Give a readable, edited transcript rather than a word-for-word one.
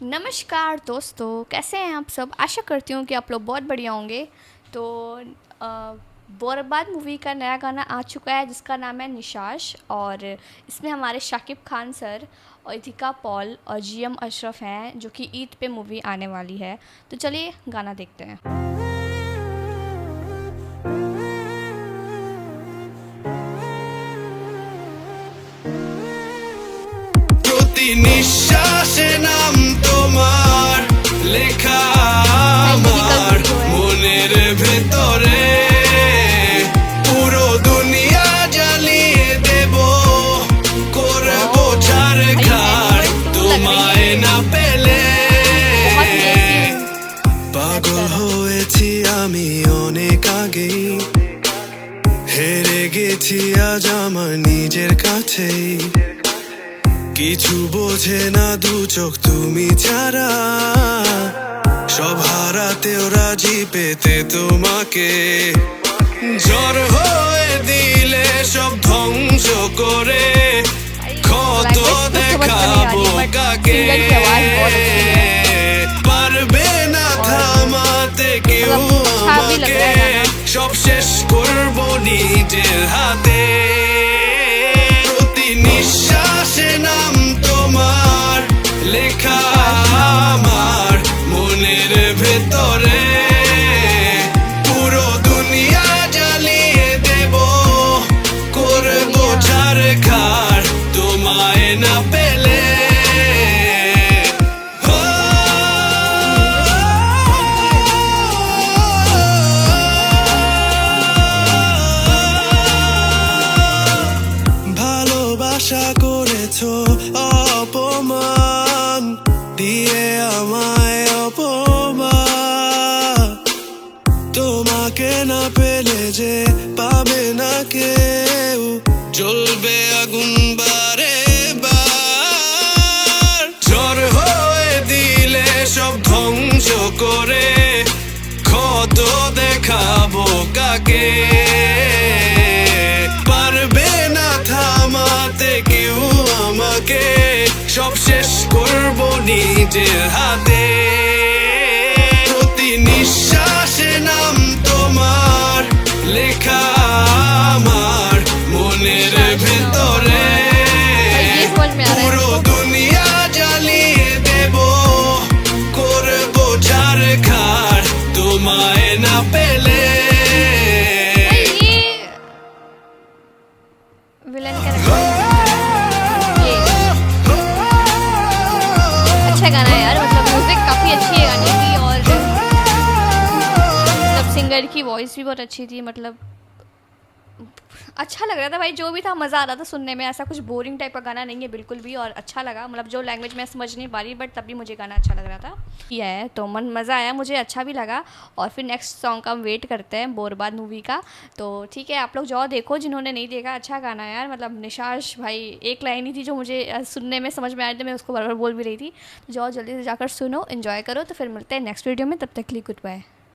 नमस्कार दोस्तों, कैसे हैं आप सब। आशा करती हूँ कि आप लोग बहुत बढ़िया होंगे। तो बर्बाद मूवी का नया गाना आ चुका है जिसका नाम है निशाश, और इसमें हमारे शाकिब खान सर और इथिका पॉल और जीएम अशरफ हैं, जो कि ईद पे मूवी आने वाली है। तो चलिए गाना देखते हैं। প্রতি নিঃশ্বাসে নাম তোমার লেখা আমার মনের ভেতরে পুরো দুনিয়া জ্বালিয়ে দেব করব ছারখার তোমায় না পেলে পাগল হয়েছি আমি অনেক আগেই হেরে গেছি আজ আমার নিজের কাছেই কিছু বোঝে না দু চোখ তুমি ছাড়া সব হারাতেও রাজি পেতে তোমাকে ঝড় হয়ে দিলে সব ধ্বংস করে ক্ষত দেখাবো কাকে পারবে না থামাতে কেউ আমাকে সব শেষ করবো নিজের হাতে প্রতি নিঃশ্বাসে নাম তোমার লেখা আমার মনের ভেতরে পুরো দুনিয়া জ্বালিয়ে দেব করবো ছারখার তোমায় না পেলে ভালোবাসা করেছো অপমান দিয়ে আমায় অপমান তোমাকে না পেলে যে পাবে না কেউ জ্বলবে আগুন বারে বার ঝড় হয়ে দিলে সব ধ্বংস করে ক্ষত দেখাবো কাকে পারবে না থামাতে কেউ আমাকে সব শেষ করবো নিজের হাতে প্রতি নিঃশ্বাসে নাম তোমার লেখা আমার মনের ভেতরে পুরো দুনিয়া জ্বালিয়ে দেব করবো ছারখার তোমায় না পেলে विलन का ये अच्छा गाना है यार। मतलब म्यूजिक काफ़ी अच्छी है गाने की, और मतलब सिंगर की वॉइस भी बहुत अच्छी थी। मतलब अच्छा लग रहा था भाई, जो भी था मज़ा आ रहा था सुनने में। ऐसा कुछ बोरिंग टाइप का गाना नहीं है बिल्कुल भी, और अच्छा लगा। मतलब जो लैंग्वेज मैं समझ नहीं पा रही, बट तब भी मुझे गाना अच्छा लग रहा था। ये है तो मन मज़ा आया, मुझे अच्छा भी लगा। और फिर नेक्स्ट सॉन्ग का हम वेट करते हैं बर्बाद मूवी का। तो ठीक है, आप लोग जाओ देखो जिन्होंने नहीं देखा। अच्छा गाना है यार। मतलब निशाश भाई, एक लाइन ही थी जो मुझे सुनने में समझ में आ रही थी, मैं उसको बार बार बोल भी रही थी। तो जाओ जल्दी से जाकर सुनो, इन्जॉय करो। तो फिर मिलते हैं नेक्स्ट वीडियो में, तब तक के लिए गुड बाय।